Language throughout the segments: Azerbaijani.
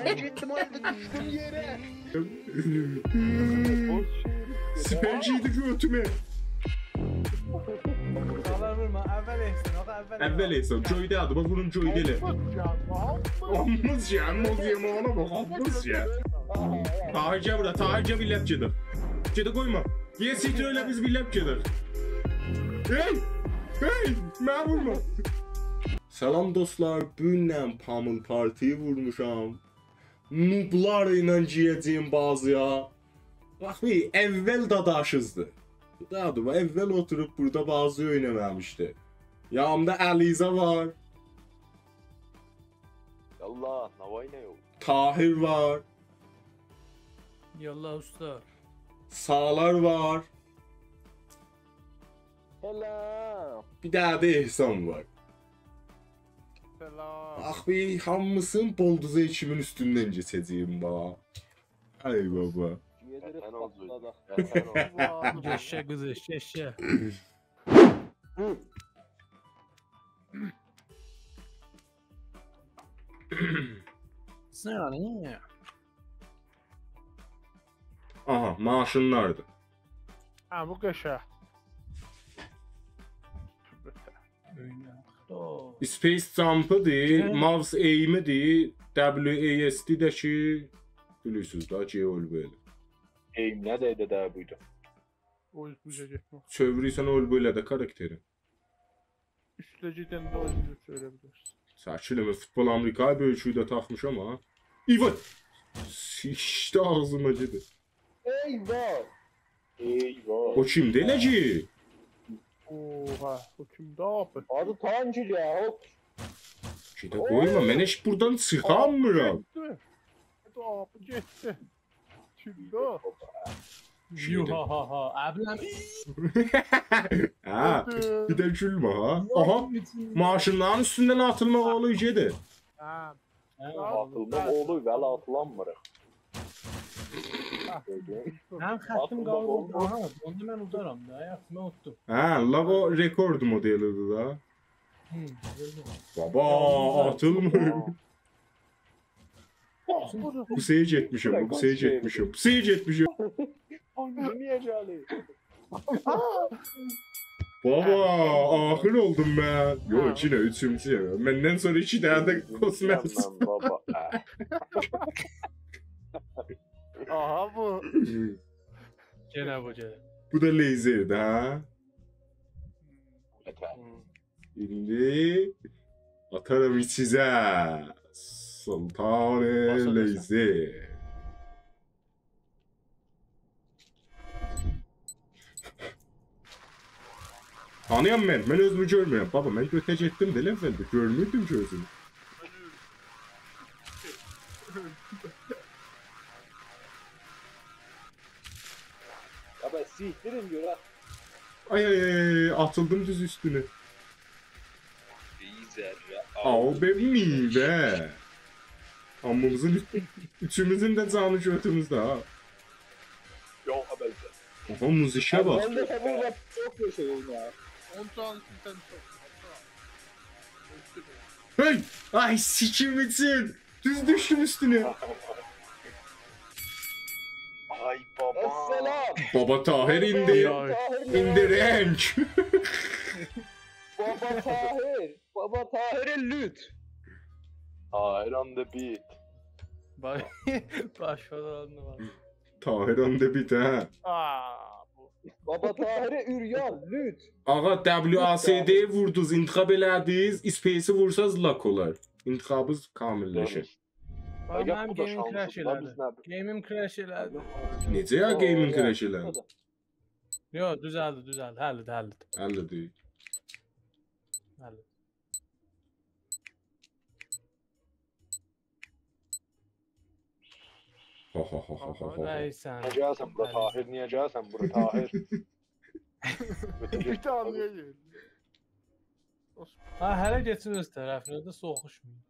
Ben gittim orada düştüm yere. Siperciydi götüme. Sağlar vurma. Evvel ehsin. Evvel ehsin. Joy'de adı. Bak bunun Joy'de ile. Omuz ya. Moz yemağına bak. Omuz ya. Tahirce burada. Tahirce bir lepçedir. Cede koyma. Yesiktir öyle biz bir lepçedir. Hey! Hey! Mən vurma. Salam dostlar. Bugündən Pamul Partiyi vurmuşam. Nublar ilə giyəcəyim bazıya. Bax bir, əvvəl dadaşızdı. Daha da evvel oturup burada bazı oynamıştı. Yanımda Aliza var. Yallah, navay ne yok? Tahir var. Yallah usta. Sağlar var. Selam. Bir daha da İhsan var. Selam. Ah bir hamısın bolduza içimin üstünden geçeceğim bana. Ay baba. Yedirip Sen oldu. patladı. Geçe kızı geçe. Sen ne? Aha maaşınlardı. Ha bu köşe. Space Jump'ı değil, Mouse Aim'i değil, WASD'deki biliyorsunuz da C-Ol böyle. Eğim ne dedi daha buydu. Oy bu gitme. Çevirirsen ol böyle de karakteri. Üsteciden de oyunu söyleyebilirsin. Saçılımı futbol Amerika'ya bölüşüyü de takmış ama. İvan! İşte ağzım acıdı. Eyvah. Eyvah. O kim deleci? Oha bu kim ne yapıyor? Adı Tancil ya. Hop. Şeyde koyma, ben hiç buradan çıkamıyorum. Gitti. Gitti. Şimdi o. Şimdi. Yuhahaha. Ablam. Ha, bir de gülme ha. Aha, maaşından üstünden atılmak olacaktı. Ha. Atılma oğlu vel atılanmırıq. Hem xəttim qaldı. Aha, onda mən udaram da. Ayaqımı unuttum. Ha, Labo rekord modelidir da. Baba, atılmıyor. Bu seyirci etmişim, bu seyirci etmişim. Bu seyirci etmişim. Niye cali? Baba, ahır oldum ben. Yok yine üçüncü ya. Benden sonra iki tane de kosmet. Baba. Aha bu. Gene bu gene. Bu da laserdi ha. Yeter. Şimdi atarım size. Sultan laser. Tanıyorum ben özümü görmüyorum. Baba ben götece ettim de lafelde. Görmüyordum ki özümü. Ya ben sihtirim diyor ha. Ay atıldım düz üstüne. İyi zerre. Al bebeğim be. Amımızın üçümüzün de canı götümüzde ha. Yok haberse. Aha muzişe bak. Ben de tabii bak çok yaşayayım ya. 10 tane sizden çok. Hey! Ay sikim için. Düz düştüm üstüne. Ay baba. Esselam. Baba Tahir indi. İndi renk. Baba Tahir. Baba Tahir'in lüt. Tahir on the beat. Başvuru var. Tahir onda bit ha. Aa bu. Baba Tahir'e üryan lüt. Ağa WASD'yi vurdunuz, intikab elədiniz, Space'i vursaz lak olar. İntikabız kamilleşir. Benim Ya bu da gaming crash şanssız. Lan biz elədi. ne Gaming crash elədi. Necə ya gaming crash elədi? Yo düzeldi. Həllidi. Əllə deyil. Ha ha ha ha ha ha. Neyse. Niye gelsen bura Tahir? Niye gelsen bura Tahir? Bir tane gel. Ha hələ geçin öz tərəfinə də soğuşmayın.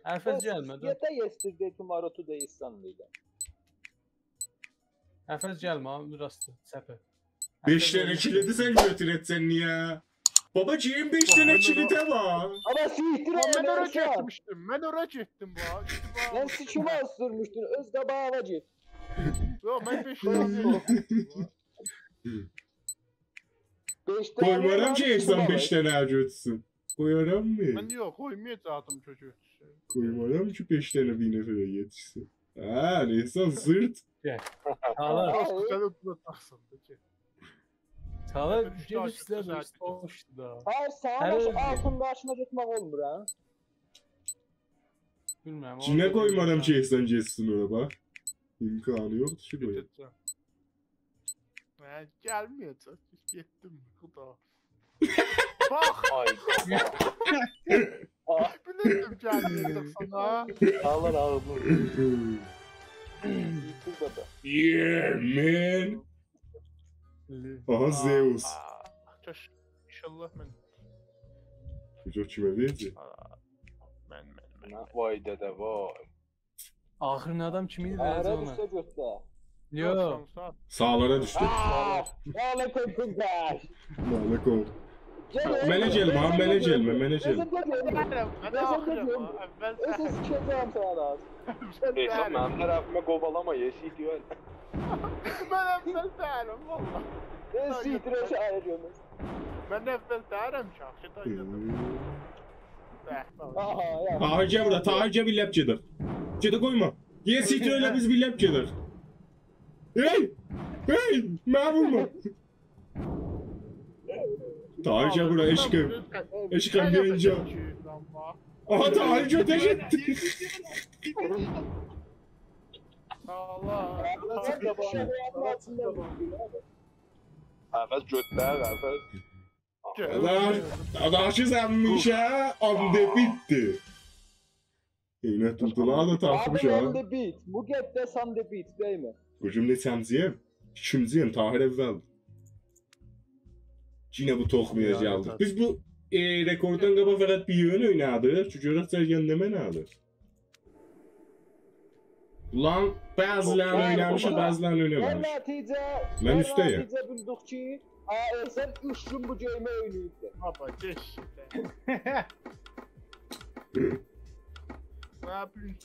Ərfəz gəlmədi. Yete yesterday tomorrow today is Sunday. Ərfəz gəlmə, rastı, səpə. 5 tane kilidi sen götür etsen niye? Baba 25 tane çilite var. Ama sihtir Ben oraya Ersan. gitmiştim. Ben oraya gittim bu. Lan sıçıma ısırmıştın. Öz qabağına git. Yok ben 5 tane. Beş tane Koymaram lan, ki sıçıma Ehsan bak. 5 tane ağacı ötsün. Koyaram mı? Ben yok koymayacaktım çocuğu. Koymaram ki 5 tane bir nefere yetişsin. Ha Ehsan zırt. Çağlar. Aa, Güzel oturtacaksın. Çağlar Üç bir taş, sizler üç taş. hoştu da. Hayır Her sağına özgür. altın başına gitmek olmur ha. Bilmem. Cine koymaram ki Ehsan geçsin oraya bak. İmkanı yok şu koy. Gideceğim. Gelmeyecek. Gittim. Kuda. Bak. Ay. Bilirdim gelmeyecek sana. Ağlar ağlar. Sihtir baba. Yeah man. Aha Zeus. Çöş. İnşallah ben. Çocuk kime verdi? Ben. Vay dede vay. Ahırın adam kimiydi vereceğim Ağrı ona. düşse götte. Yo. Sağlara düştü. Aaa. Lale koydun kaç. Lanet ol. Gel Menecel mi? Menecel mi? Menecel. Özür dilerim. Hadi akşam. Özür sıçacağım sana lazım. Ben Ben tarafıma kovalama yeşil diyor. evvel derim valla. Ben sihtir ayrılıyoruz. Ben evvel derim şahsı dayıdım. Aha ya. Taharca burada. Taharca bir lapçıdır. Çete koyma. Yes hiç öyle biz bir lapçıdır. Hey! Hey! Ben vurma. Taharca burada eşkım. Eşkım gelince. Aha Taharca ateş etti. Allah. Hafız götler hafız. Adaşı senmiş ha. Ande bitti. Yine tutulağı da takmış Abi ha. on the beat. Mukaddes on the beat değil mi? Bu cümle temziyem. İkinciyim Tahir evvel. Yine bu tokmayacı aldık. Biz bu rekordan qaba fəqət bir yön oynadıq. Çünki sərgənləmə nədir? Ulan bəzilərini oynamışıq, bəzilərini Ve oynamamışıq. netice, Ben ve üsteyim. netice bildik ki ASL 3 gün bu geyme oynayıbdı. Baba geç. Ne yapıyorsun?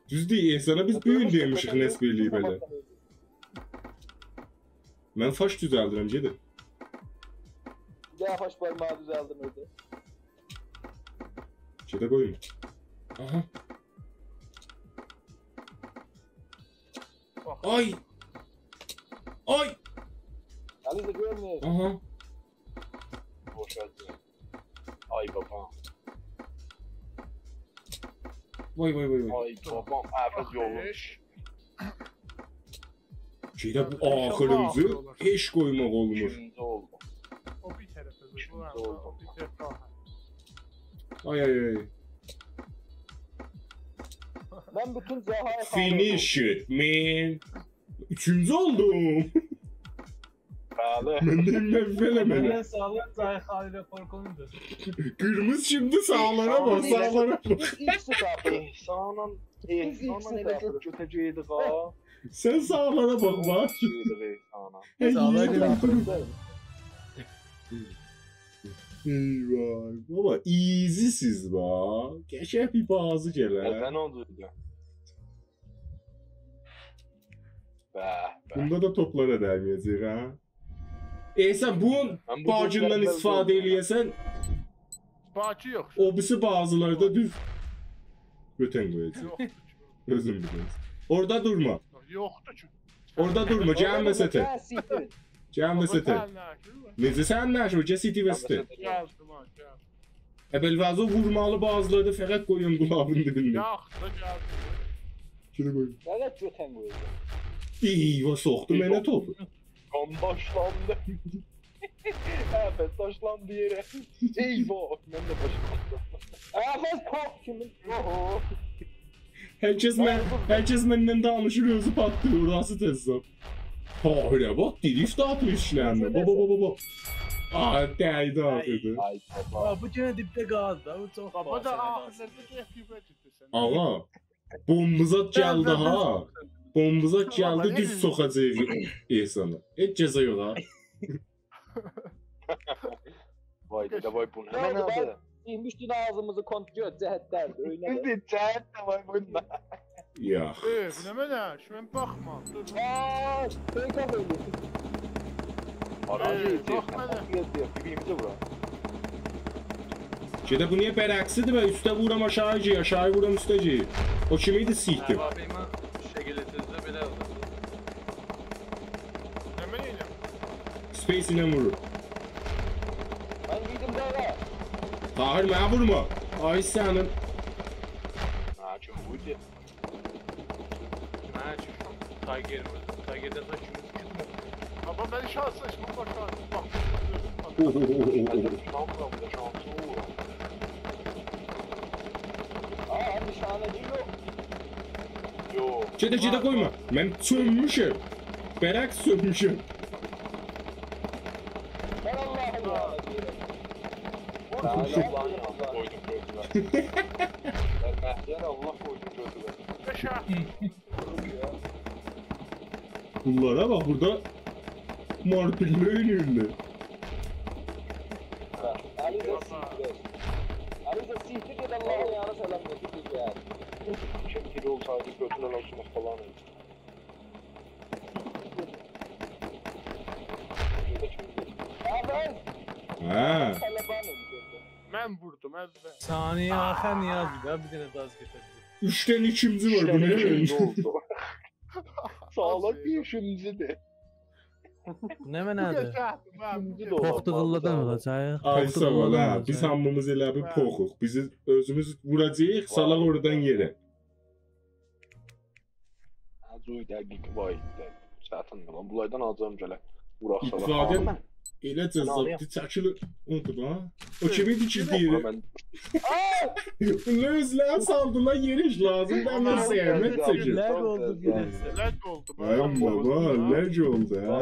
Düz deyil, sana biz bu gün demişik Nes Birliği belə. Mən faş düzəldirəm, gedin. Bir daha baş parmağı düzeldim öyle. Gedə qoyun. Aha. Ay! Ay! Ali de görmüyor. Aha. Boş ver. Ay babam. Vay vay vay vay. Ay babam. Hafız yolu. Gedə bu axırıncı heç qoymaq olmur. Üçüncü oldu. O bir tarafa. Üçüncü oldu. O bir tarafa. Ay ay ay. Ben bütün Zaha'ya Finish it man. Üçüncü oldum. Pahalı. Benden nefret Ben hemen. sağlık zayıf haliyle korkulunca. Kırmızı şimdi sağlara bak, sağlara bak. İlk sıkapı. İhsan'ın İhsan'ın ele götüreceğiydi ha. Sen sağlara bak bak. Hey, Sağlara iyi gidelim. durun. Eyvah. Baba easy'siz bak. Geçer bir bazı gelir. Ben olduydu. Be. Bunda da toplara değmeyecek ha. Sen bunun Ben bu bağcından topları istifade ben- eləyəsən, Bahçı yok. o birisi bazıları da düz götən qoyacaq. Yoktu Özün bilirsin. Orada durma. çünkü. Yoktu çünkü. Orada durma. Gəlmə sətə. Gəlmə sətə. Necə sən nəşə? Cəsiti vəstə. Geldim ha geldim. Əvvəlvəzə vurmalı bazıları da fəqət qoyun qulağının dibində. Yaktı geldim. Şunu qoyun. Evet göten koydu. Eyvah soxdu mənə topu. Kan başlandı. Evet taşlandı yere. Eyvah. Ben de başlandı. Evet top kimin? Oho. Herkes məndən danışır, özü patlıyor, orası təzab. Hayır, bak, drift atıyor işləndə. Baba, baba, baba. Aa, dəydi atırdı. Ay baba. Aa, bu gene dipte kaldı. Bu çok Baba bahsede da kaldı. ahırlarda tehdibe ciddi sen. Ağa, bombuzat gəldi ha. Bombuzat gəldi, düz soxacaq İhsana. Heç cəza yox ha. Vay dede vay bu ne Ne oldu abi? ben? İnmiştin ağzımızı kontrol cəhətlərdi. Öyle. Şimdi çağır da vay bu ne? Ya. Bu nə mənə? Şuna baxma. Dur. Aaa! Fake up öyle. Aracı Bak mənə. Birbirimize vuralım. Şeyde bu niye beraksidir be? Üste vuram aşağıcı, aşağı vuram üsteci. O kimiydi siktim? Ərbabıma şəkillətinizdə belə oldu. Nə mən edirəm? Space ile vurur. Ben giydim dağa. Tahir mənə vurma. Ay senin. Ha çünkü buydu. Mənə üçün Tiger vurdu. Tiger'də də kimi çıxmır. Amma mən şanslaşma başa. Bax. Şansla bu da şansı vur. Aa nişanacı yok. Yo. Cede koyma. Ben sönmüşüm. Berak sönmüşüm. Ben Allah'ım ya. Ben Allah'ın yanına koydum gözüme. Ben Mehdiyar Allah koydum gözüme. Yaşa. Bunlara bak burada marpille oynuyorlar. Ali de siktir. Ali de siktir dedi Allah'ın yanına selam getirdik ya. Çekili olsaydı götünden olsunuz falan. Ya ben Ha. Talibanım dedi. Mən vurdum əvvəl. Saniye axar niyazdı da bir dənə daz getirdi. Üçten içimzi var. Bu ne? oldu? Sağlık bir işimizi de. Nə mənədir? İşimizi de Poxtuğulladan olacaq. Ay sağ ol ha. Biz hamımız elə bir poxuq. Bizi özümüz vuracağıq, salaq oradan yerə. Azuy dəqiq vay. Çətindir lan. Bulaydan alacağım gələ. Vuraq salaq. İtifadə elə cəzabdı çəkilir. Unutdu da. O kimin dikildiyi? Bunlar özləri saldılar yeriş lazım. Ben de sevmek çəkir. Ləq oldu bir nəsə. Ləq oldu. Ay baba, lec oldu ha.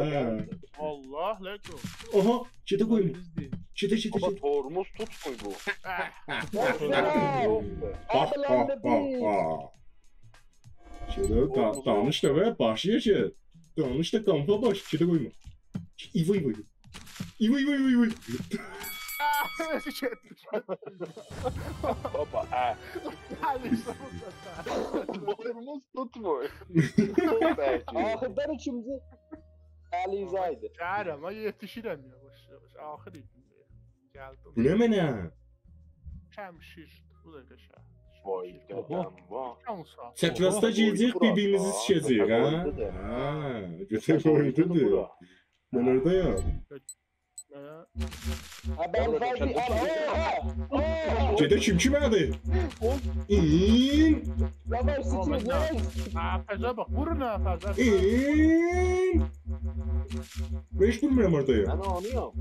Allah ləq oldu. Oha, çete koyma. Düzdür. Çete. Ama tormuz tutmuyor bu. Ha. Çete danış da be, başlıyor ki. Danış da kampa baş. Çete koyma. İvı. Baba tormuz tutmuyor. Ahırdan içimizi Ali İza'ydı. Gəlir amma yetişirəm yavaş. Axır idim. Gəldim. Bu ne mene? Şəmşir. Bu da qəşəng. Vay dedem vay. Şansa. Çetrasta giyecek birbirimizi sikecek ha. Ha, göte koydu diyor. Ben orada ya. Ha ben fazla oha! Cede kim adı? İn. Yavaş sıçıyor yavaş. Nəfəzə bax. Vurun nəfəzə. İn. Ben hiç durmuyorum orada ya. Ben anlıyorum.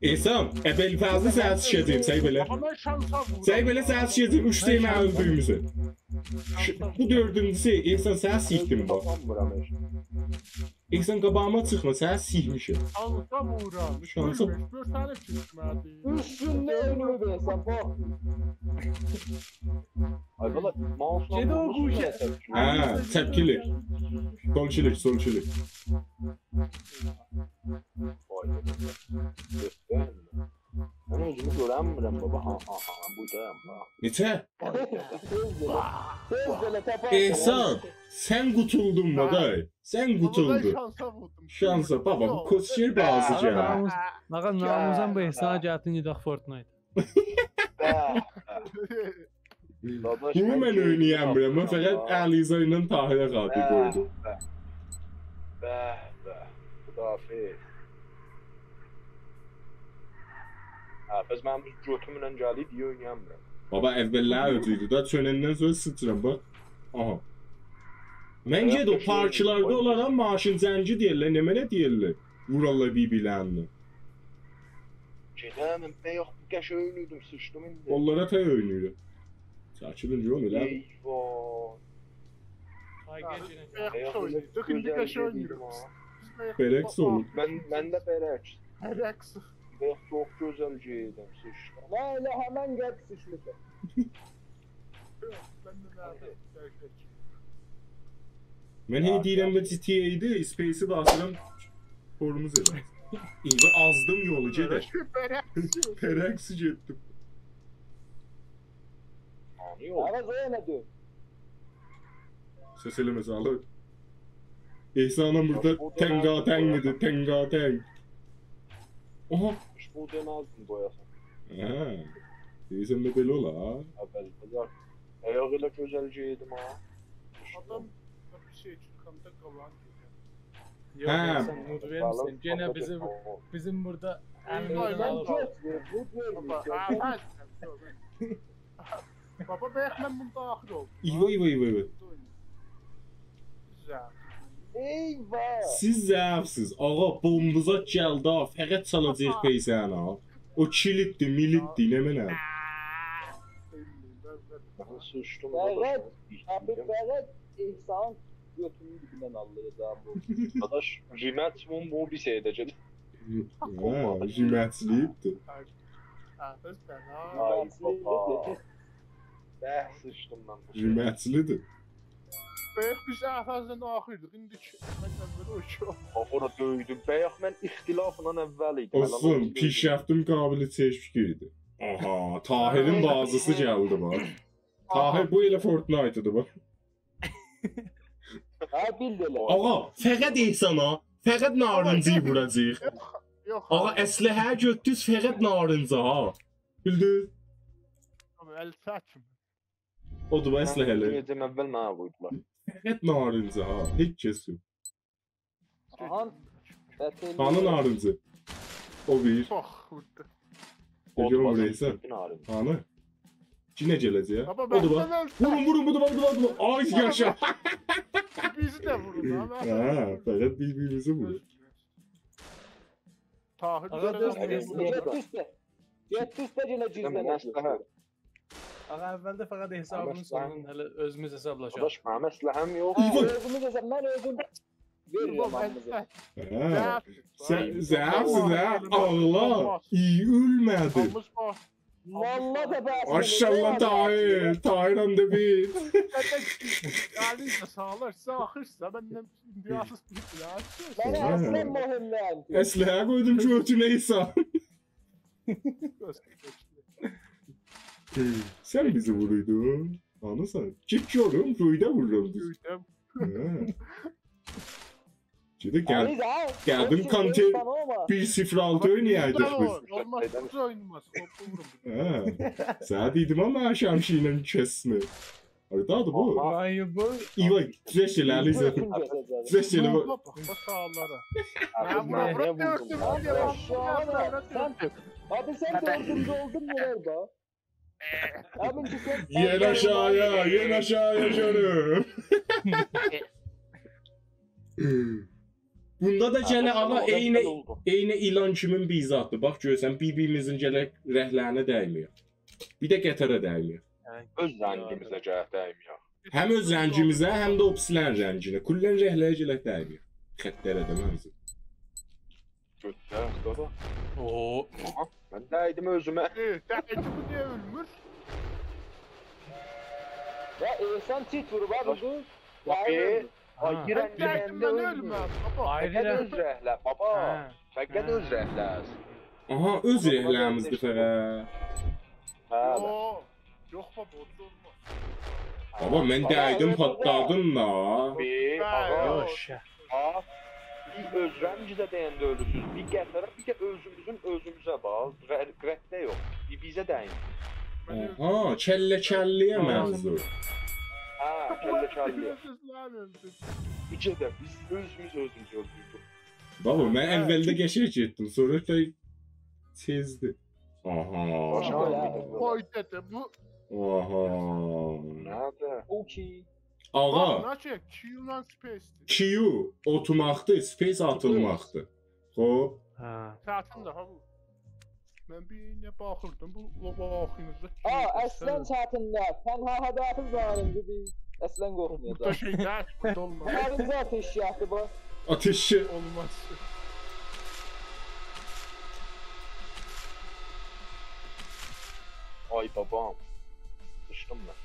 İhsan, ebel fazla sen sikeceğim say böyle. Amma mən şansa vurdum. Say böyle sen sikeceğim 3 tane öldüğümüzü. Bu dördüncüsü İhsan sen siktin bak. İhsan qabağıma çıxma sen sikmişsin. Şansa vuram. Şansa- Görsənib keçmədi. Üstünde önümü versen bak. Ay valla mouse'la Cede o bu işe. Ha, tepkilik. Solçilik. Vay dedem. Gösterme. Ben özümü göremiyorum baba. Ha buradayım ha. Neçə? Tez böyle tapa. İhsan, sen kutuldun mu day? Sen Amma mən kutuldun. şansa vurdum. Şansa baba bu kosçer bazıca. Ağa namuzan bu hesaba gətin gedək Fortnite. Bunu mən oynayamıyorum. Ben fakat Aliza ile Tahir'e katil koydum. Be. Xudafiz. Ha, biz ben bu götümün önceliği diye oynayamıyorum. Baba evveller ötüydü da çönenden sonra sıçram bak. Aha. Məncə də o parçalarda olarak maşın zənci deyirlər, nə mənə deyirlər. Vurallar bir-birlərini. Gedəmin be yox, bu qəş oynuyordum, sıçdım indi. Onlara tay oynayır. Çəkilin yol elə. Eyvah. Yaxşı oynayırdıq, indi qəş oynayırıq. Bereks olur. Ben de Bereks. Rəqs. Be çok güzel giydim, sıçdım. Ne öyle hemen gel sıçmışım. Mən də Mən hey deyirəm bu GTA-də space basıram. sporumuz elə. İndi azdım yolu gedək. Pərəksi getdim. Yok. Aras o yana dön. Səs eləmə sağlı. İhsanım burada tengateng idi, tengateng. Aha. Bu demezdim boyasın. Ha. Deyirsən də belə ola. Evvel ayağıyla güzelceydim ha. Adam bir şey çıkanda kalan geliyor. Yok Ha. sen nur vermişsin. Gene bizim burada Aynen. Ben alıp çok verdim. Baba, aha, Baba belki ben bunda ahır oldum. İva. Güzel. Eyvah. Siz zəifsiz. Ağa bombuza gəldi ha. Fəqət çalacaq peysən ha. O kilitdi, militdi, nə mənə. Ben sıçtım. Evet. Abi Ferhat İhsan götünün dibinden alırdı bu. Arkadaş rematch bu bir şey edecek. Ha, jimətçilikdir. Ahır ben Ay baba. Ben sıçtım ben bu şey. Jimətçilidir. Belki biz ahırdan ahırdık. İndi ben böyle uçuyor. Kafana döydüm. Bəyək mən ixtilafından əvvəl idi. Olsun, pişrafdım qabili teşvik idi. Aha, Tahir'in bazısı gəldi bax. Tahir bu elə Fortnite-dır bax. Ha bildiler. Ağa, fəqət İhsana, fəqət narıncıyı vuracaq. Yok. Ağa, əsləhə götdüz fəqət narıncı ha. Bildiniz? Ama el saçım. Odur bu əsləhəli. Deyəcəm əvvəl mənə qoydular. Fəqət narıncı ha, heç kəs yox. Ahan. Hanı narıncı? O bir. Çok vurdu. Görüm oraysa. Hanı? Cinə gələcək. Baba Odur ben bax. sana Vurun, budur. Ay yaşa. bizi de vurun ama. Ha, fəqət bir-birimizi vurur. Tahir Aga, dur, Yetüste yine Mən cizden məsləhə. Ağa evvəldə fəqət hesabını sorun, hələ özümüz hesablaşaq. Arkadaş mənə məsləhəm yox. Özümü desem ben özüm veririm hamımızı. Ha. Sən zəifsiz ha, ağla. İyi ölmədi. Valla da ben. Maşallah Tahir, Tahir'an da bir. Yani de sağlarsa ahırsa benden dünyasız bir ya. Ben aslen muhimliyim. Əsləhə qoydum götünə İhsan. Sən bizi vuruydun. Anısan. Çıkıyorum, köydə vururum biz. Şimdi geldim kante 1-0-6 oynayaydık biz. Olmaz, oynamaz. Ha. Sağ dedim ama Şamşi'nin kesme. Orada bu. Hayır bu. İyi bak, güzel Alize. Güzel bak. Bak sağlara. Abi sen dördüncü oldun mu orada? Yen aşağıya canım. Bunda da gələ ana eyni ilan kimin bizatdır. Bax görsən bir-birimizin gələ rəhlərinə dəymir. Bir də qətərə dəymir. Öz rəngimizə dəymir. Həm öz rəngimizə, həm də o pisilən rənginə. Kullən rəhləyə gələ dəymir. Xəttlərə də mənzil. Götlər, dada. Oo. Mən dəydim özümə. Dəydi bu niye ölmür? Ya İhsan çift vurur abi bu. Bakı. Ay Ben girən dəydim ben ölməm. Fəqət öz rəhlə, baba. Fəqət öz rəhləz. Aha, öz rəhlərimizdir fəqət. Hə. Yox baba, o olmaz. Baba, mən dəydim, patladım da. Bir, ağa. Yoş. Ha. Bir öz rəngizə deyəndə ölürsüz. Bir qətərə, bir də özümüzə bax. Rəhlə yox. Bir bizə dəyin. Aha, kəllə-kəlliyə mənzil. Hə, kəllə-kəlli. Gözler öldü. İki də biz özümüz öldürdük. Baba, mən əvvəldə qəşəng getdim, sonra da tezdi. Aha. Koy dedi bu. Aha. Nədə? Okey. Ağa, Nasıl? Q-lan space'di. Q oturmaqdır, space atılmaqdır. Xoş. Ha. Zaten daha bu. Ben bir ne bakırdım bu bakınızda. Aslan çatınlar. Tenha hadatı zalimdi bir. Aslan Bu da korkmuyor. şey ders olmaz. Harınca ateş yaktı bu. Ateşi. Olmaz. Ay babam. Sıçdım mən.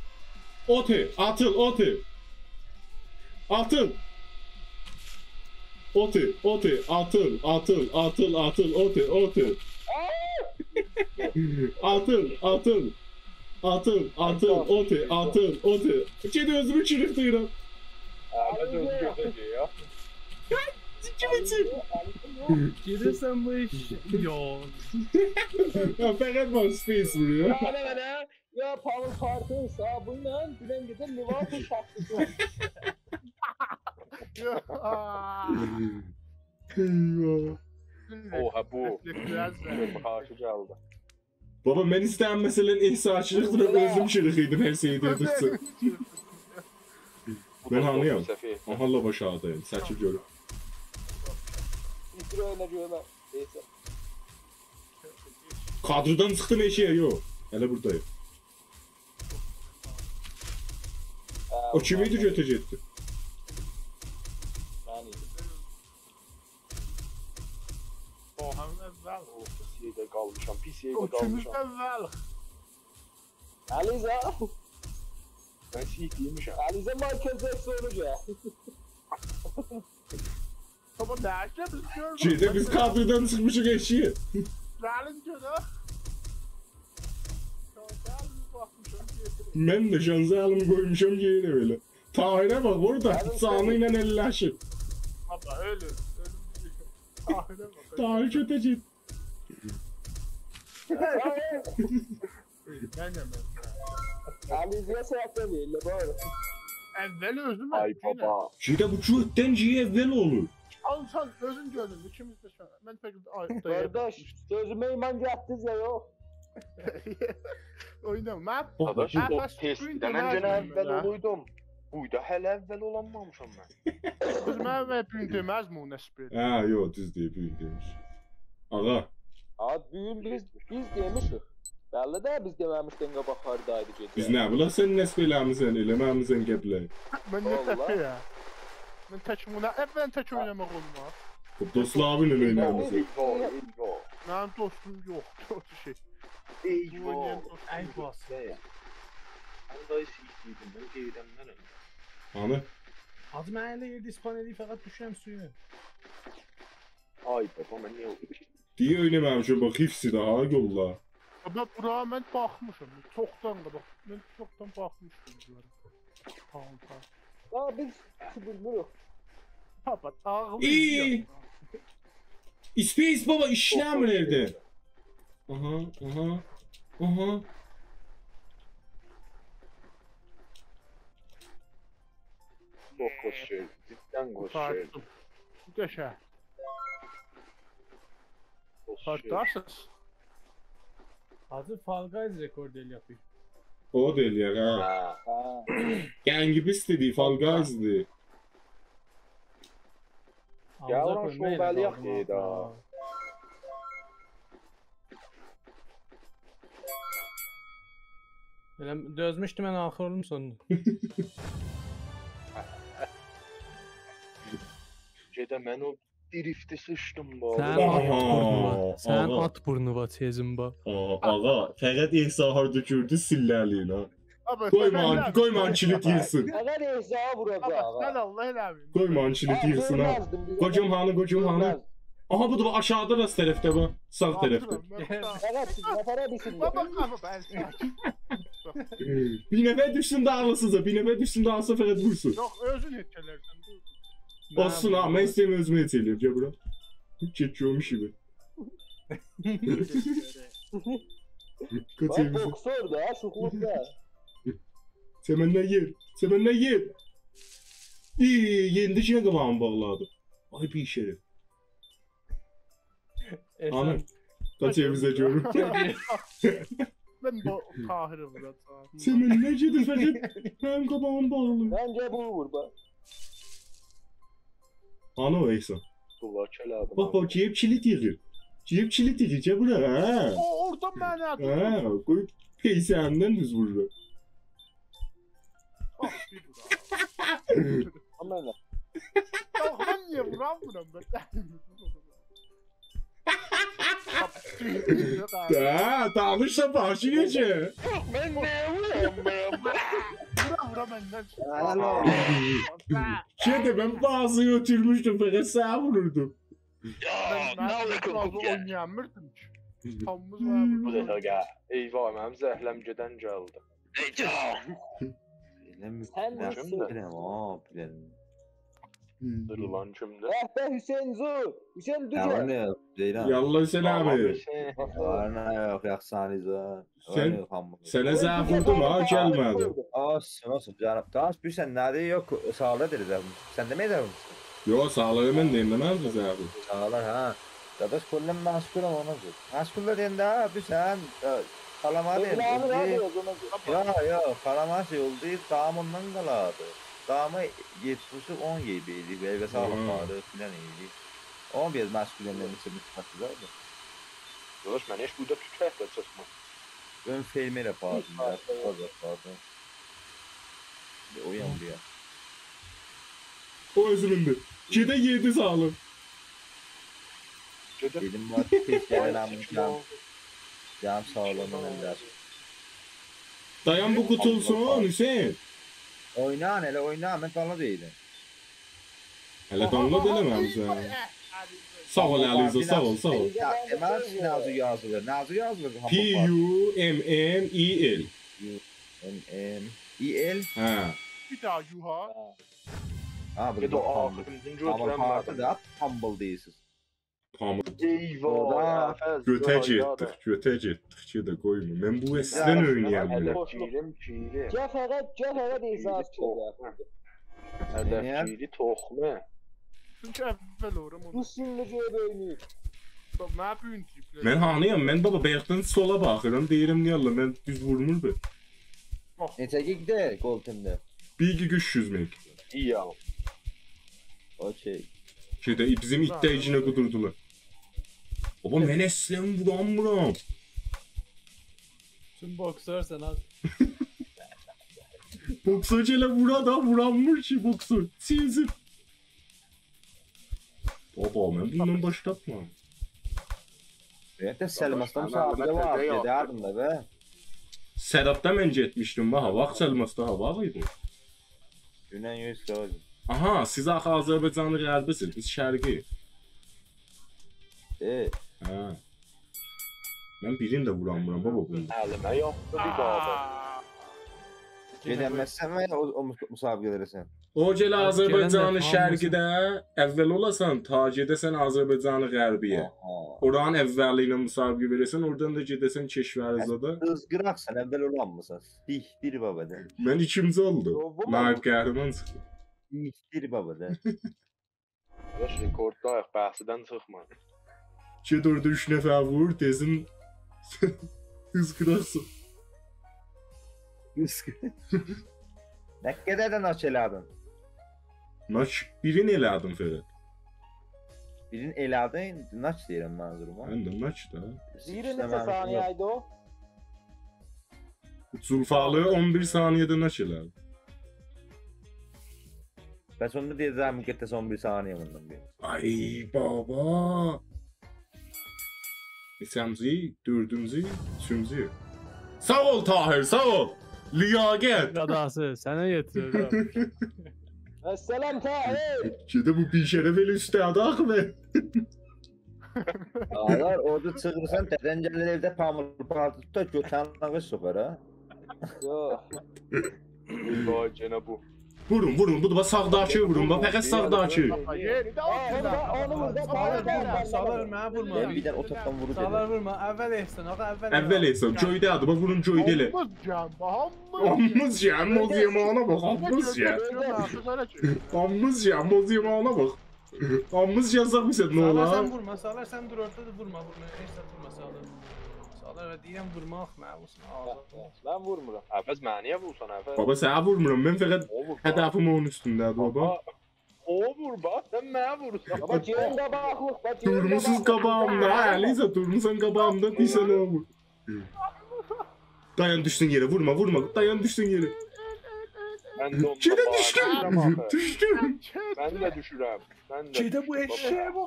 Atıl. Otu, atıl, otu. Atıl, otu. Cedi özümü çürüktüydüm. Əhməd özü götürəcək ya. Gelirsen bu iş yok. Ya fəqət var space vuruyor. Mənə ya Pavel Kartın sabunla dünən gecə Liverpool şarkısı. Eyvah. Oha bu. Qarşı gəldi. Baba mən istəyən məsələn ihsaçılıqdır, özüm çürüküydüm hər şeyi dedirsin. Ben anlayam. Ahalla başardayım, səçib görüm. İstir oyuna görmə. Neyse. Kadrodan çıxdım eşiyə, yox. Hələ buradayım. O kim idi götəcəkdi? Ben idim. O hem evvel. Pis yerdə qalmışam, pis O yerdə kimiz qalmışam. evvel. Aliza. Mən siyik yemişəm. Aliza Michael Jackson olacak. Ama nerede biz gördük. Şeydə biz kadrodan çıxmışıq eşiyə. Ralin göre. Mən də şansı alımı qoymuşam ki, elə belə. Tahirə bax, orada canı ilə əlləşib. Baba ölü. Ahire bak. Tahir kötəcək. Ben yemem. Aliza'ya sebep değil bari. Evvel özüm. Ay baba. Şeydə bu cühətdən ciyə əvvəl olur. Al sen özün gördün. İkimiz de şu an. Ben pek Kardeş sözüme iman yaptınız ya yok. Oynam. Ben Adaş, Ben o baş- testdən ben öncə ben əvvəl ben. oluydum. Buyda hələ əvvəl olanmamışam mən. özüm evvel büyüdüğümüz mu nesbir? Hə, yox, düz deyil, büyük demiş. Ağa, Abi büyün biz demişik. Belli de biz dememişten kabak hardaydı gece. biz nə bula sən nəsb eləmisən, eləməmisən gəblə. Ben ne Vallahi. tepe ya? Ben tek buna evvel tek oynamak olmaz. Dostlarla oynamısan. Eyvah, eyvah. Benim dostum yok. O şey. Eyvah. Oynayan dostum Ay yok. bas. Ben dayı siyikliydim. Ben geydemlerim. Hani? Az mən elə yerdə ispan edib fəqət düşürəm suyuna. Ay baba, mən niyə oldu? Deyə oynaməmişəm, bax, hifsi daha yolla. Ama buraya ben bakmışım. Çoktan da bak. Ben çoktan bakmıştım bunlara. Tamam tamam. Ya biz bilmiyoruz. Baba ağlı İyi. Space baba işləmir evdə. Aha. Çok hoş şey. Cidden hoş şey. Tarttım. Geçe. Hoş şey. Tarttarsız. Hazır Fall Guys rekord el yapıyor. O deyil ya, hə. Ha. Ha. Gəngi biz dedi, Fall Guys-dir. Ağza oran koyma şov elə vəliyyət qaldım deyil altına. ha. Elə dözmüşdüm mən axır olum sonunda. Gedə mən o drifti sıçdım bu. Sən Aha, at burnuva. Sən aha. at burnuva tezimba. Ağa, fəqət İsa harda gördü sillərliyin ha. Ama Qoyma kilit yılsın. Eğer Ezra vuracak. Sen Allah helal. Qoyma kilit yılsın ha. Qocum hanı. Aha bu da aşağıda rast tərəfdə bu. Sağ tərəfdə. Evet siz yapara bilsin. Baba baba ben. Bir nəfər düşsün dağılsınca, bir nəfər düşsün dağılsa fəqət vursun. Yok özün etkilerden. Olsun ha, mən istəyəm özümə et eləyəm, gəl bura. Keçiyormuş gibi. Kaç Bak evimizi. boksör da şukluk da. Sen benden yer. İyi, yendi içine kafamı bağladı. Ay bir şerif. Anam. Kaç evimize diyorum. Ben bu Tahir'im burada. Sen benden ne yedin fəqət? Benim kafamı bağlı. Bence bu vur bak. Ana o Ehsan. Bunlar kələdim. Bak ciyip kilit yığır. Ciyip kilit yığır, gel buraya ha. O oradan beni Ha, atıyor. koy peysenden düz vurur. Ah bir vura. Aman ne? Ya ben niye vuram ben? Da, dağılırsa başı gece. Mən nə vuram? Vura benden. Kedi ben bazı götürmüştüm fakat sağa vururdum. Ben bazı oynayamırdım ki. Tamımız Bu var. dəfə gəl. Eyvah, mənim zəhləm gedən gəldi. Sen misin? Dırılan kimdir? Be Hüseyin Zu. Hüseyin Düce. Yallah Hüseyin abi. Sənə zəh vurdum ha gəlmədi. Nasıl canım? Taş bir sen nerede yok sağla deriz abi. Sen demeyi de misin? Yo sağlığı mən deyim deməzdi zəh vurdum. Sağlar ha. Dadaş kullum maskul ama onu zor. Maskul da abi sen kalama Evlanı değil. arıyoruz ona. Ya kalama şey oldu. Dağımından kaladı. Dağımı 7.5 10 gibiydi. Ve sağlam vardı filan iyiydi. 11 maskülenden içinde çıkması da. Dadaş, mən heç burada tütək də çıxma. Ön filmiyle pardon. Pardon. O yandı ya. O özümündü. Kedi yedi sağlığı. Dedim var tek gelen cam sağlamın ender. Dayan bu kutulsun Hüseyin. Oynan hele oynan ben kanlı değilim. Hele damla delemem sen. Sağ ol Aliza sağ ol sağ ol. Ya emel Nazı yazılır. Nazı yazılır. P-U-M-M-E-L. U-M-M-E-L. Ha. Bir daha yuha. Ha bu Bir də da o humble. axırıncı Ama götürəm partı mənim. da humble değilsiz. Pamuk. Eyvah, Göteci ettik, göteci ettik ki de koyma. Ben bu eskiden oynayamıyorum. Kirim, kiri. Cəfərə deyirsən Hədəf kiri, toxmu. Çünkü evvel oram onu. Bu sinirlice oynayır. Bak ne yapıyorsun tipler? Ben hanıyam, ben baba bayaqdan sola baxıram, deyirəm niyə Allah, mən düz vurmurdu. Neçə gigdə gol timdə? 1-2-300 meg. İyi al. Okey. Şeydə bizim itdə içinə qudurdular. Baba mən əslən vuramıram. Şimdi boksörsen az. Boksör elə vura da vuranmır ki boksör. Sinzir. Baba mən bundan başlatma. Ben de Selmas'tan sahibi var. Giderdim de be. Sərabda mən getmişdim, bax, vaxt Səlmasda hava idi. Gündən 100 kilo. Aha, siz axı Azərbaycanlı qərbisiz, biz şərqi. Hə. Mən birini də vuramıram baba bunu. Əlimə yoxdur bir daha. Gedəməzsən və o müsabiqələrə sən. O gələ Azərbaycanlı Gələn də şərqidə əvvəl olasan, ta gedəsən Azərbaycanlı qərbiyə. Oranın əvvəli ilə müsabiqə verəsən, oradan da gedəsən Keşmərizada. Izqıraqsan, əvvəl olanmısan. Dihdir babada. Mən ikinci oldum. Naib qəhrəman çıxdı. Dihdir babada. Yaş rekorddayıq, bəhsidən çıxma. Get orada 3 nəfər vur, tezin ızqıraqsın. Nə qədər də naç elədin? Naç birini elədim Fərət. Birin elədin, naç deyirəm mənzuruma. Mən də naç da. Zira neçə saniyəydi o? Zulfalı 11 saniyədə naç elədim. Bəs onda deyəcəm müqəddəs 11 saniyə bundan bir. Ay baba. Neçəmci, dördüncü, üçüncü. Sağ ol Tahir, sağ ol. Liyaqət. Qadası sənə yetirir. Əssalam Tahir. Gedə bu bir şərəf elə üstədə axı be. Ağlar orada çıxırsan, dədən gəlir evdə pamur partı tutar, götənə soxar ha. Yox. Eyvah, gene bu. Vurun, vurun, bu da sağdakı vurun, bax fəqət sağdakı. Yerinde Onu burada Sağlar mənə vurma. Ben bir dənə o tapdan vuru Sağlar dedim. vurma. Əvvəl ehsən, ağa əvvəl. Əvvəl isə göydə adı, bax vurun göydə elə. Ammız ya, moz yemağına bax, ammız ya. Ammız ya, moz yemağına bax. Ammız yazaq bizə nə Sağlar sən olar? vurma, sağlar sən dur orada da vurma. Heç sən vurma sağlar. Sağlar və deyirəm vurmaq məlusun ağzına. Ben vurmuram. Əvəz məniyə vursan əvəz? Baba sənə vurmuram, mən fəqət O vur. hədəfim onun üstündədir baba. O vur bax, sən mənə vursan. Baba yerin qabaqlıq, bak yerin Durmusuz qabağımda, hə Liza, durmusan qabağımda, deysən nə vur. Dayan düşdün yerə, vurma, vurma, dayan düşdün yerə. Mən də ondan Gedə bağırıram. düşdüm, düşdüm. Mən də düşürəm. Mən də Gedə bu düşürəm, eşeğe baba.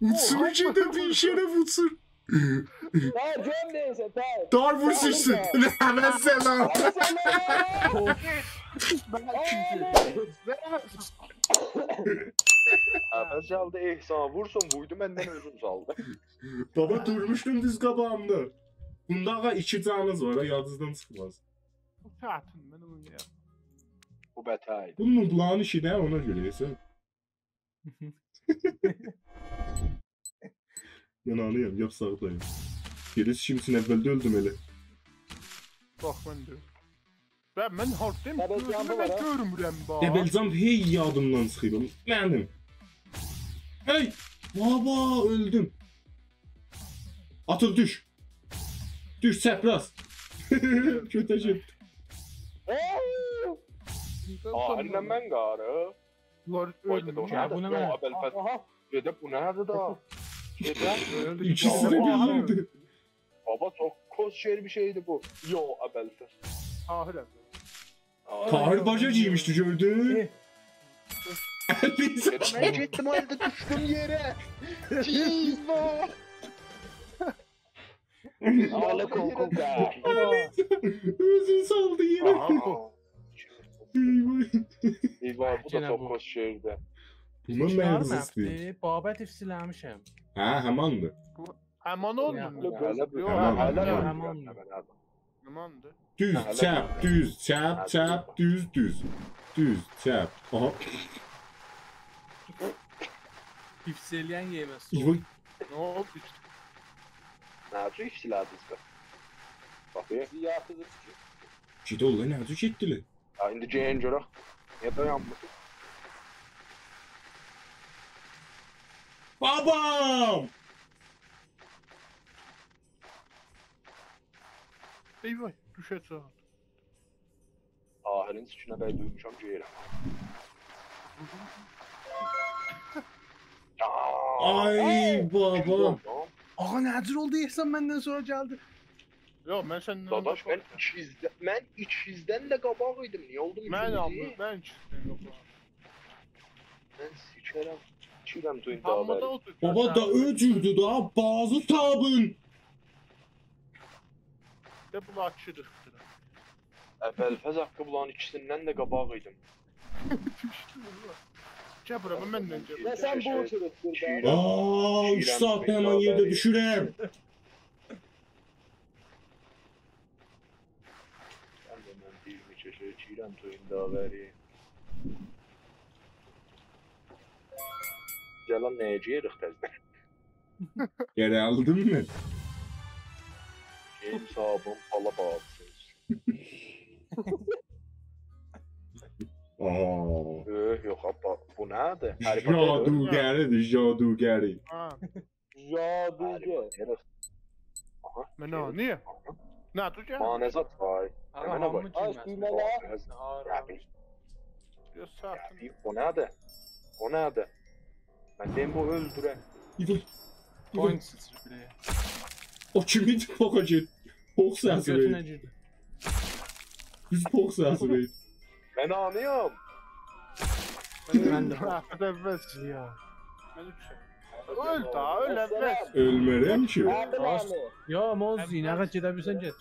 bax. Uçur gedə bir şərəf uçur. Tahir göm değilse Tahir. Dar vur sıçsın. Hemen selam. Hadi sen de. Əvvəl çaldı ehsan vursun buydu məndən özüm saldı. Baba durmuşdun düz qabağımda. Bunda ağa 2 canınız var ha yadınızdan çıxmaz. Bu çətin mən oynayam. Bu bətaydı. Bunun planı işi də ona görə isə. Ben anlayayım yap sağdayım. Gerisi şimdisin evvelde öldüm hele. Bax mən də. Mən hardayım? Təbəs yampı var, Mən ha? görmürəm bax. Ebelzam hey yadımdan çıxıyorum. Mənim. Hey! Baba öldüm. Atıl düş. Düş çapraz. Kötü şey. Ahirlə mən qarı. Bunlar Oyda da o ölmür. Ya, bu nədir? nə Yo, mən? Əbəlfət. Aha. Gedib bu nədir da? Gedib. İkisi de birlikte. Baba çok koz şer bir şeydi bu. Yo Əbəlfət. Tahirəm. Tahir bacacıymıştı gördün. Ben gittim halde düştüm yere. Çizma. Ağla kokul be. Özün saldı yine. Eyvah bu da Gene çok bu. koz şerdi. Buna mərzisti. Babət ifsiləmişəm. Hə, həmandı. Həman olmur. Hələ bu. Yox, Hələ hələ. Həmandır. Düz, çap, düz, çap, çap, düz, düz. Düz, çap. Aha. İfsiləyən yeməz. İvo, Nə oldu? Nədir işçilərdiniz be? Bakayım. Ziyafızı çıkıyor. ciddi ol lan, nədir getdilər? Ya indi ceyin görək. Niye dayanmışsın? Babam! Eyvah, düşəcək. Ahirin sıçına bəy duymuşam ceyirəm. Ay babam. Ağa nədir oldu Ehsan məndən sonra gəldi. Yox, mən səndən Dadaş mən içizdən də qabaq idim. Niye oldum Mən içizdə? aldım, mən çıxdım. Mən sikərəm. İçirəm tuyun Amma da dağları. otur. Baba da öcürdü da bazı tabın. De bunu açırıqdır. Əvvəlfəz haqqı bulan ikisindən də qabaq idim. Düşdü bunu. Gəl bura, məndən gəl. Ya sen bu uçuruktur be. Aa, 3 saatte hemen yerde düşürem. Mən də mən bir neçə şey içirəm tuyun dağları. Gəlan nəyə yeyirik təzdən? Geri aldın mı? Geyim sabun, pala bağlısınız. Aa. Yox, abba, bu nədir? Harry Potter. Jadugeridir, jadugeri. Ha, Jaduge. mən o, niyə? Nə dur gəl? Manezat var. Ağa Hemen hamı bak. Aç girməz. düğmələ. Yox, saatın. O nədir? O nədir? Mən deyim bu öldürə. Point sıçrı birəyə. O kimin pokacı? Pok səsi Götünə verir. girdi. Düz pok səsi verir. Mən anıyam. Mən də. Əvvəz. Ya. Mən üçəm. Öl da, öl əvvəz. Ölmərəm ki. Abi abi. Ya Moz inağa gedə bilsən get.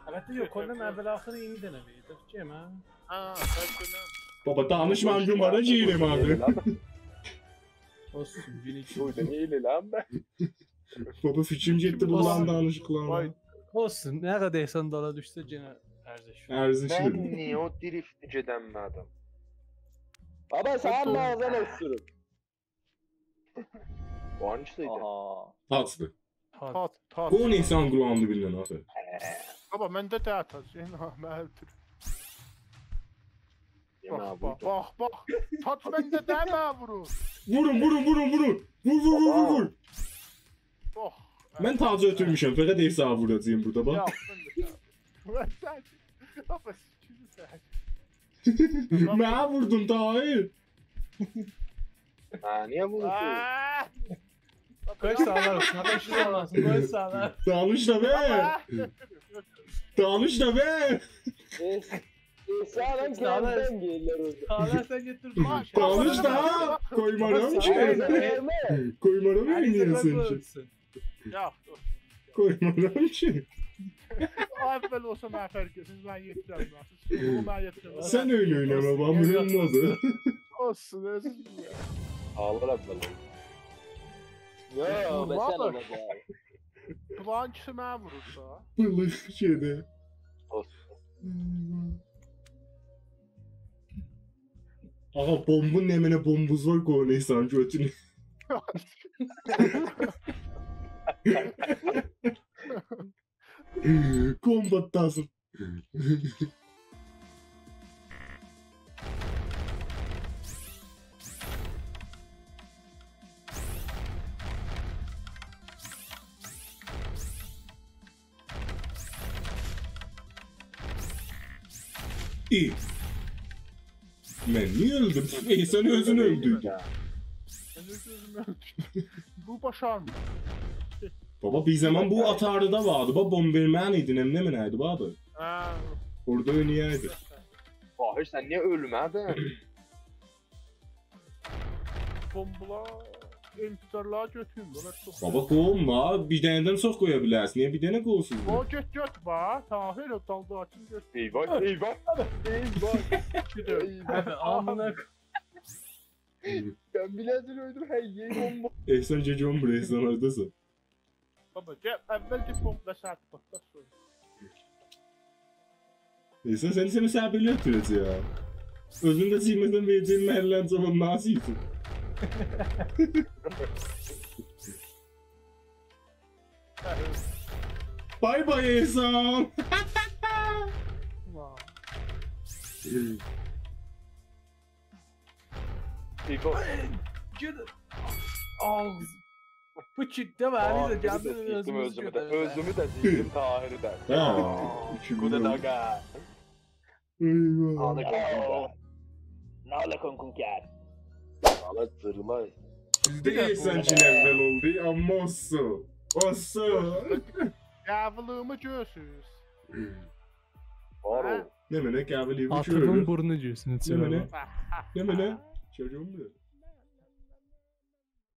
Əlbəttə yox, ondan əvvəl axırı indi dənə verir. Kim ha? Ha, sərkələm. Baba danışmam numara giyirim abi. Olsun, bilik. Buydu neyli lan be? Baba fikrim getdi bundan danışıqlarına. Vay. Olsun, nə qədər Ehsan dala düşsə yenə ərziş. Mən Ərzişdir. niyə o driftə gedənmədim? Baba sen mağazan öksürük. O hangisiydi? Aha. Tatsdı. Tat, tat. Bu insan kulağındı bilən axı. Baba, məndə də atacaq. Məhəldir. Yeməyə Bax, buydu. bax, bax. Tat məndə də mə vurur. Vurun, vurun, vurun, vurun. Vur, vur, vur, vur, vur. Bax. Mən tacı ötürmüşəm. Fəqət ev sahibi vuracağım burada bax. Yaptın. Mən sən. Baba, sikini sən. Mənə vurdun Tahir. Ha, niyə vurursun? Qoy sağlar olsun, hatta işin olmasın, qoy sağlar. Danış da be. Danış da be. Sağlam kendin gelirler orada. Sağlar sen getir. Danış da. Koymaram ki. Koymaram Hadi eminim sen sen ki. olsun. Yap. koymadan ki. Əvvəl olsa mən fərq etsin, mən yetirəm. Bunu mən yetirəm. Sen öyle oynama bana olmadı. Olsun, özür dilerim. Alır əvvəl. Yo, Vurma mesela da. ne var? Plan kişi mənə vurursa, Bılık şeyde. Aha bombun nemine bombuz var koynaysan götünü. Kombattasın. İyi. Ben niye öldüm? Sen özünü öldürdün. mən öz özümü öldürdüm. Bu başarmır. Baba bir zaman bu atarıda vardı. Baba bomberman idin hem ne mi neydi vardı? Hə, Orada oynayaydı. Bahir sən niyə ölmədin? bombalar, intidarlar götürün. Bunlar çox. Baba kovma. Bir deneden çok koyabilirsin. Niye bir tane kovsuz? O göt var. Tahir o dalda açın göt. Eyvah, eyvah. Gidiyor. Abi amına Ben bilədir öldüm, hər yey bomba. Ehsan Cecon buraya sen oradasın. Baba gel əvvəlcə bomba şart patlat sonra. Ehsan seni seni misafirli yapıyoruz ya. Özünde silmeden vereceğin meherlen zaman nasıl yiyorsun? Bay bay Ehsan. Vay. Eyvah. Gidin. Ağız. Bu kitle var. Biz de geldi Özümü də sildim, Tahir'i də. Ha. Bu da daga. Eyvah. Ağla konkunka. Nala konkunker. Ağla zırla. Bizde Ehsan'cın evvel oldu ama olsun. Olsun. Yavlığımı görsünüz. Var o. Ne mene kahveliği bu Atımın burnu cüsünü Ne mene? çırpın. Ne mene? Çocuğum mu?